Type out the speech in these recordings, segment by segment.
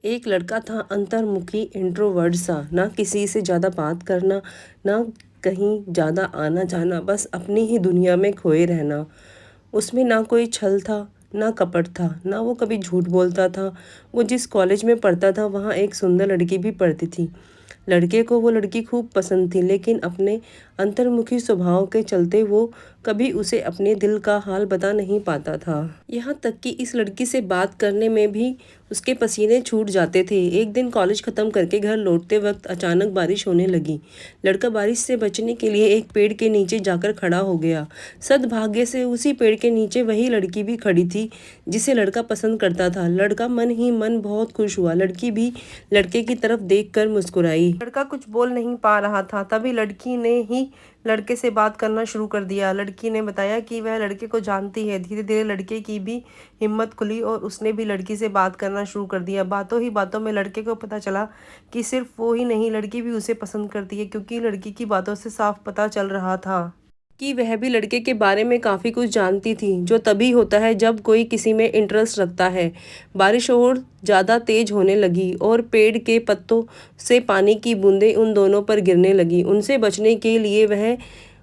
एक लड़का था अंतर्मुखी इंट्रोवर्ट सा, ना किसी से ज़्यादा बात करना, ना कहीं ज़्यादा आना जाना, बस अपनी ही दुनिया में खोए रहना। उसमें ना कोई छल था, ना कपट था, ना वो कभी झूठ बोलता था। वो जिस कॉलेज में पढ़ता था वहाँ एक सुंदर लड़की भी पढ़ती थी। लड़के को वो लड़की खूब पसंद थी, लेकिन अपने अंतर्मुखी स्वभाव के चलते वो कभी उसे अपने दिल का हाल बता नहीं पाता था। यहाँ तक कि इस लड़की से बात करने में भी उसके पसीने छूट जाते थे। एक दिन कॉलेज ख़त्म करके घर लौटते वक्त अचानक बारिश होने लगी। लड़का बारिश से बचने के लिए एक पेड़ के नीचे जाकर खड़ा हो गया। सद्भाग्य से उसी पेड़ के नीचे वही लड़की भी खड़ी थी जिसे लड़का पसंद करता था। लड़का मन ही मन बहुत खुश हुआ। लड़की भी लड़के की तरफ देखकर मुस्कुराई। लड़का कुछ बोल नहीं पा रहा था, तभी लड़की ने ही लड़के से बात करना शुरू कर दिया। लड़की ने बताया कि वह लड़के को जानती है। धीरे धीरे लड़के की भी हिम्मत खुली और उसने भी लड़की से बात करना शुरू कर दिया। बातों ही बातों में लड़के को पता चला कि सिर्फ वो ही नहीं, लड़की भी उसे पसंद करती है, क्योंकि लड़की की बातों से साफ पता चल रहा था कि वह भी लड़के के बारे में काफ़ी कुछ जानती थी, जो तभी होता है जब कोई किसी में इंटरेस्ट रखता है। बारिश और ज़्यादा तेज होने लगी और पेड़ के पत्तों से पानी की बूंदें उन दोनों पर गिरने लगी। उनसे बचने के लिए वह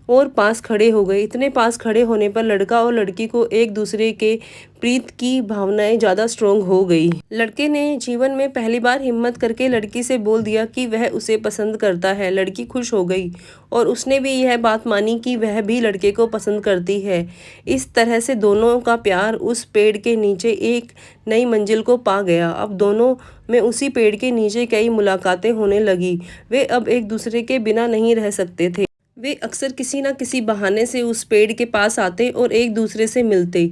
और पास खड़े हो गए। इतने पास खड़े होने पर लड़का और लड़की को एक दूसरे के प्रीत की भावनाएं ज़्यादा स्ट्रोंग हो गई। लड़के ने जीवन में पहली बार हिम्मत करके लड़की से बोल दिया कि वह उसे पसंद करता है। लड़की खुश हो गई और उसने भी यह बात मानी कि वह भी लड़के को पसंद करती है। इस तरह से दोनों का प्यार उस पेड़ के नीचे एक नई मंजिल को पा गया। अब दोनों में उसी पेड़ के नीचे कई मुलाकातें होने लगी। वे अब एक दूसरे के बिना नहीं रह सकते थे। वे अक्सर किसी न किसी बहाने से उस पेड़ के पास आते और एक दूसरे से मिलते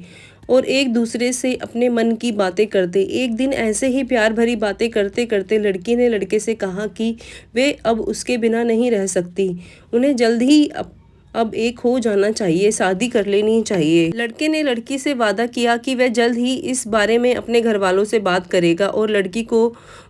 और एक दूसरे से अपने मन की बातें करते। एक दिन ऐसे ही प्यार भरी बातें करते करते लड़की ने लड़के से कहा कि वे अब उसके बिना नहीं रह सकती। उन्हें जल्द ही अब एक हो जाना चाहिए, शादी कर लेनी चाहिए। लड़के ने लड़की से वादा किया कि वह जल्द ही इस बारे में अपने घर वालों से बात करेगा और लड़की को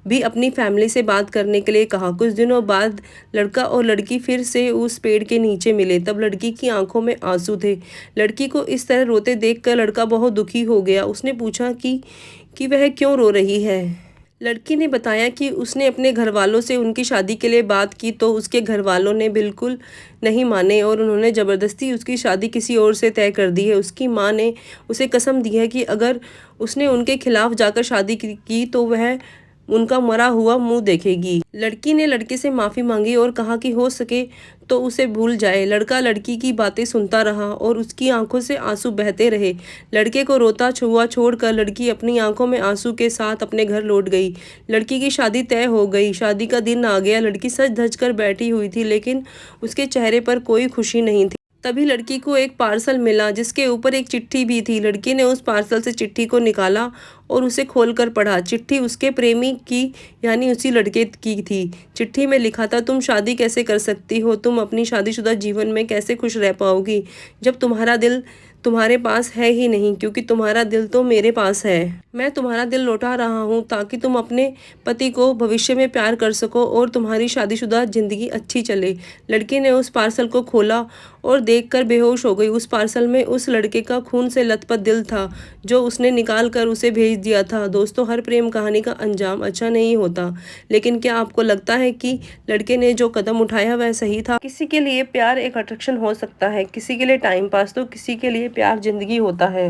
भी अपनी फैमिली से बात करने के लिए कहा। कुछ दिनों बाद लड़का और लड़की फिर से उस पेड़ के नीचे मिले। तब लड़की की आंखों में आंसू थे। लड़की को इस तरह रोते देखकर लड़का बहुत दुखी हो गया। उसने पूछा कि वह क्यों रो रही है। लड़की ने बताया कि उसने अपने घर वालों से उनकी शादी के लिए बात की तो उसके घर वालों ने बिल्कुल नहीं माने और उन्होंने ज़बरदस्ती उसकी शादी किसी और से तय कर दी है। उसकी माँ ने उसे कसम दी है कि अगर उसने उनके खिलाफ जाकर शादी की तो वह उनका मरा हुआ मुंह देखेगी। लड़की ने लड़के से माफ़ी मांगी और कहा कि हो सके तो उसे भूल जाए। लड़का लड़की की बातें सुनता रहा और उसकी आंखों से आंसू बहते रहे। लड़के को रोता छुआ छोड़कर लड़की अपनी आंखों में आंसू के साथ अपने घर लौट गई। लड़की की शादी तय हो गई। शादी का दिन आ गया। लड़की सज धज कर बैठी हुई थी, लेकिन उसके चेहरे पर कोई खुशी नहीं थी। तभी लड़की को एक पार्सल मिला जिसके ऊपर एक चिट्ठी भी थी। लड़की ने उस पार्सल से चिट्ठी को निकाला और उसे खोलकर पढ़ा। चिट्ठी उसके प्रेमी की यानी उसी लड़के की थी। चिट्ठी में लिखा था, तुम शादी कैसे कर सकती हो? तुम अपनी शादीशुदा जीवन में कैसे खुश रह पाओगी जब तुम्हारा दिल तुम्हारे पास है ही नहीं, क्योंकि तुम्हारा दिल तो मेरे पास है। मैं तुम्हारा दिल लौटा रहा हूँ ताकि तुम अपने पति को भविष्य में प्यार कर सको और तुम्हारी शादीशुदा जिंदगी अच्छी चले। लड़की ने उस पार्सल को खोला और देखकर बेहोश हो गई। उस पार्सल में उस लड़के का खून से लथपथ दिल था जो उसने निकाल कर उसे भेज दिया था। दोस्तों, हर प्रेम कहानी का अंजाम अच्छा नहीं होता, लेकिन क्या आपको लगता है कि लड़के ने जो कदम उठाया वह सही था? किसी के लिए प्यार एक अट्रैक्शन हो सकता है, किसी के लिए टाइम पास, तो किसी के लिए प्यार जिंदगी होता है।